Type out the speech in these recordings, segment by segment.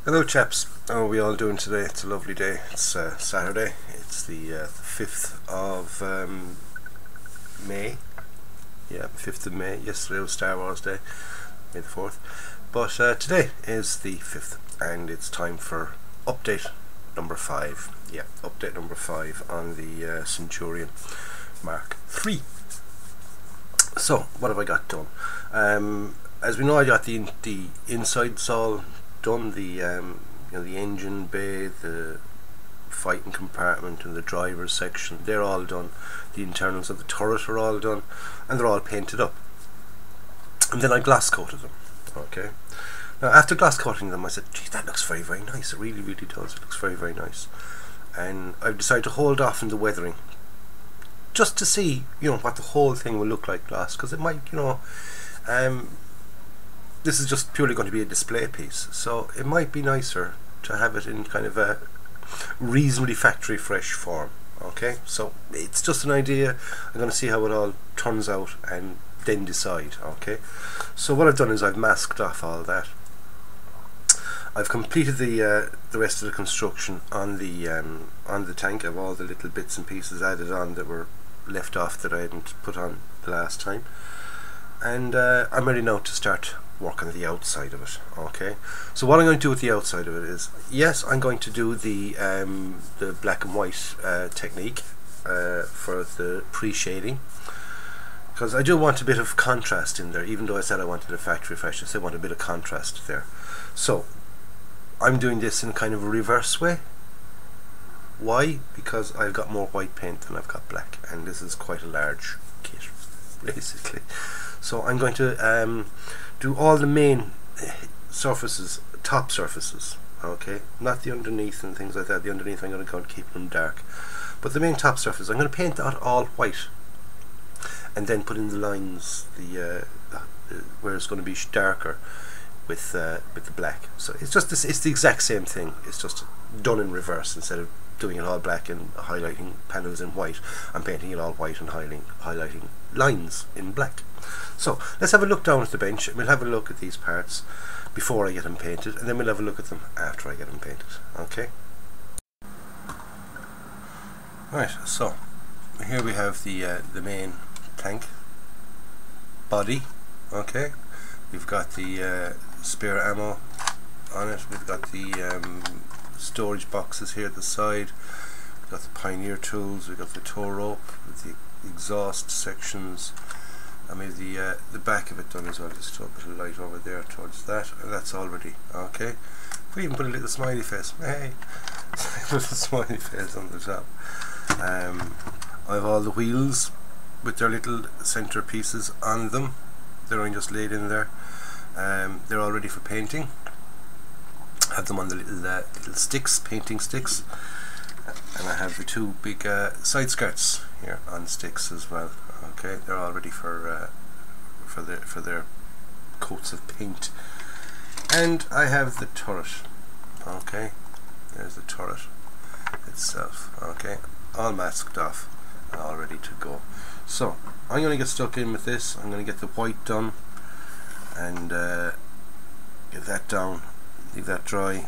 Hello chaps, how are we all doing today? It's a lovely day. It's Saturday, it's the 5th of May. Yeah, 5th of May. Yesterday was Star Wars Day, May the 4th. But today is the 5th and it's time for update number 5. Yeah, update number 5 on the Centurion Mark III. So, what have I got done? As we know, I got the insides all done, the the engine bay, the fighting compartment and the driver's section, they're all done. The internals of the turret are all done and they're all painted up, and then I glass coated them. Okay, now after glass coating them I said, geez, that looks very, very nice. It really, really does. It looks very, very nice. And I've decided to hold off in the weathering just to see what the whole thing will look like glass, because it might, this is just purely going to be a display piece, so it might be nicer to have it in kind of a reasonably factory fresh form. Okay, so it's just an idea. I'm going to see how it all turns out and then decide. Okay, so what I've done is I've masked off all that. I've completed the rest of the construction on the tank. Of all the little bits and pieces added on that were left off that I hadn't put on the last time, and I'm ready now to start work on the outside of it. Okay, so what I'm going to do with the outside of it is, yes, I'm going to do the black and white technique for the pre-shading, because I do want a bit of contrast in there. Even though I said I wanted a factory fresh, I still want a bit of contrast there. So I'm doing this in kind of a reverse way. Why? Because I've got more white paint than I've got black, and this is quite a large kit basically. So I'm going to do all the main surfaces, top surfaces, okay, not the underneath and things like that. The underneath I'm going to go and keep them dark, but the main top surface I'm going to paint that all white, and then put in the lines, where it's going to be darker with the black. So it's just this, it's the exact same thing, it's just done in reverse. Instead of doing it all black and highlighting panels in white, I'm painting it all white and highlighting lines in black. So let's have a look down at the bench, and we'll have a look at these parts before I get them painted, and then we'll have a look at them after I get them painted. Okay. Right, so here we have the main tank body. Okay, we've got the spare ammo on it. We've got the storage boxes here at the side. We've got the Pioneer tools. We've got the tow rope with the exhaust sections. I made the back of it done as well, just to a bit of light over there towards that, and that's all ready. Okay, we even put a little smiley face. Hey, put a smiley face on the top. I have all the wheels with their little center pieces on them. They're only just laid in there. They're all ready for painting. Have them on the little sticks, painting sticks, and I have the two big side skirts here on sticks as well. Okay, they're all ready for their coats of paint. And I have the turret. Okay, there's the turret itself. Okay, all masked off and all ready to go. So I'm going to get stuck in with this. I'm going to get the white done and get that down, leave that dry,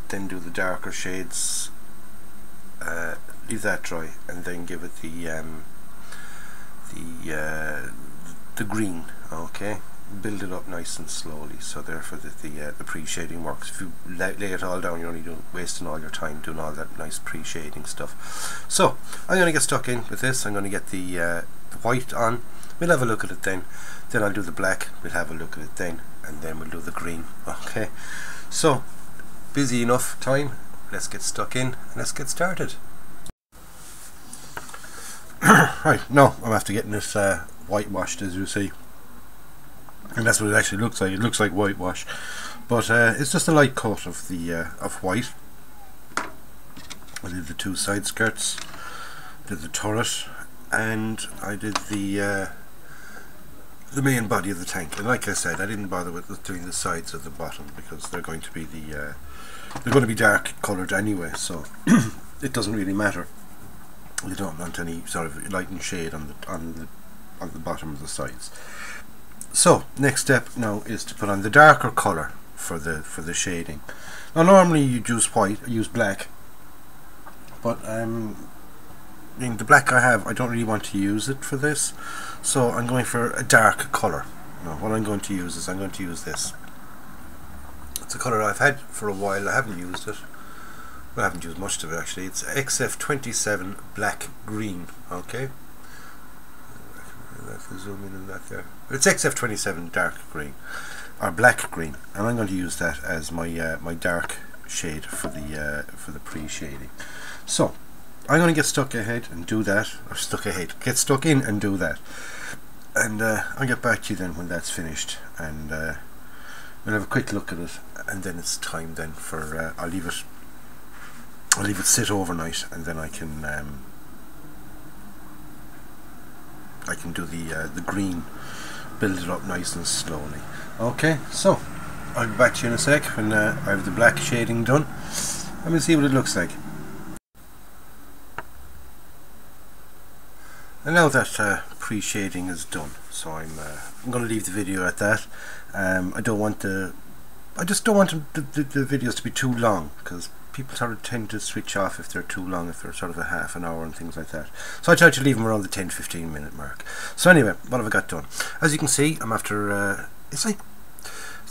then do the darker shades, leave that dry, and then give it the green. Okay, build it up nice and slowly, so therefore the pre-shading works. If you lay it all down, you're only wasting all your time doing all that nice pre-shading stuff. So I'm going to get stuck in with this. I'm going to get the white on. We'll have a look at it then I'll do the black, we'll have a look at it then, and then we'll do the green. Okay, so busy enough time, let's get stuck in and let's get started. Right, now I'm after getting this whitewashed, as you see, and that's what it actually looks like. It looks like whitewash, but it's just a light coat of the of white. I did the two side skirts, did the turret, and I did the main body of the tank. And like I said, I didn't bother with doing the sides at the bottom because they're going to be they're going to be dark coloured anyway, so it doesn't really matter. We don't want any sort of light and shade on the bottom of the sides. So next step now is to put on the darker colour for the shading. Now normally you use white, I use black, but the black I have, I don't really want to use it for this, so I'm going for a dark colour. Now what I'm going to use is I'm going to use this. It's a colour I've had for a while. I haven't used it. Well, I haven't used much of it actually. It's XF27 black green. Okay. I can zoom in on that there. It's XF27 dark green or black green, and I'm going to use that as my my dark shade for the pre-shading. So I'm going to get stuck ahead and do that, or get stuck in and do that, and I'll get back to you then when that's finished, and we'll have a quick look at it, and then it's time then for I'll leave it sit overnight, and then I can do the green, build it up nice and slowly. Okay, so I'll be back to you in a sec when I have the black shading done, and we'll see what it looks like. And now that pre-shading is done, so I'm going to leave the video at that. I just don't want the videos to be too long, because people sort of tend to switch off if they're too long, if they're sort of a half an hour and things like that. So I try to leave them around the 10-15 minute mark. So anyway, what have I got done? As you can see, I'm after it's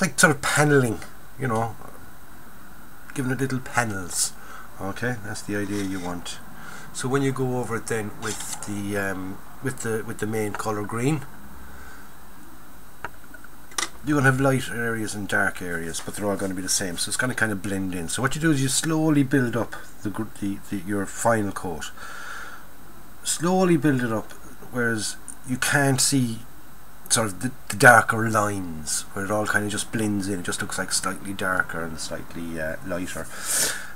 like sort of paneling, you know, giving it little panels. Okay, that's the idea you want. So when you go over it then with the main colour green, you're going to have light areas and dark areas, but they're all going to be the same, so it's going to kind of blend in. So what you do is you slowly build up your final coat. Slowly build it up, whereas you can't see sort of the darker lines, where it all kind of just blends in. It just looks like slightly darker and slightly lighter.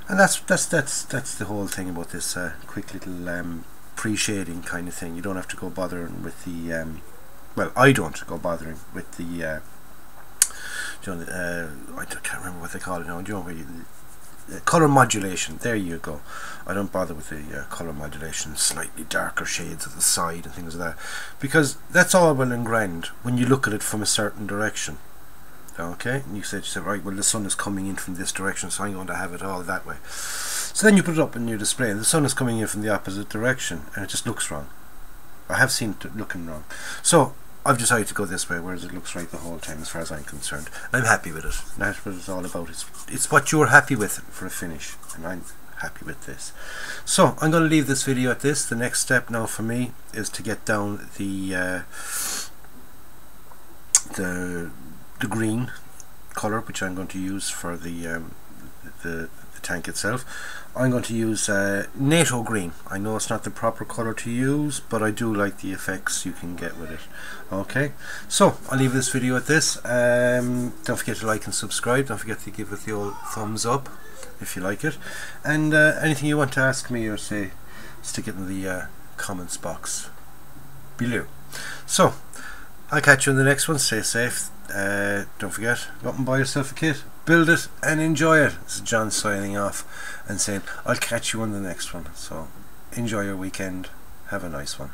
And that's the whole thing about this quick little pre-shading kind of thing. You don't have to go bothering with the well, I don't go bothering with the I can't remember what they call it now. Do you know where colour modulation? There you go. I don't bother with the colour modulation, slightly darker shades at the side and things like that, because that's all well and grand when you look at it from a certain direction. Okay, and you said right, well, the sun is coming in from this direction, so I'm going to have it all that way. So then you put it up in your display, and the sun is coming in from the opposite direction, and it just looks wrong. I have seen it looking wrong. So I've decided to go this way, whereas it looks right the whole time as far as I'm concerned. I'm happy with it. That's what it's all about. It's what you're happy with for a finish, and I'm happy with this. So I'm going to leave this video at this. The next step now for me is to get down the green colour, which I'm going to use for the tank itself. I'm going to use NATO green. I know it's not the proper colour to use, but I do like the effects you can get with it. Okay, so I'll leave this video at this. Don't forget to like and subscribe. Don't forget to give it the old thumbs up if you like it, and anything you want to ask me or say, stick it in the comments box below. So I'll catch you in the next one. Stay safe. Don't forget, go up and buy yourself a kit, build it and enjoy it. This is John signing off and saying I'll catch you on the next one. So enjoy your weekend, have a nice one.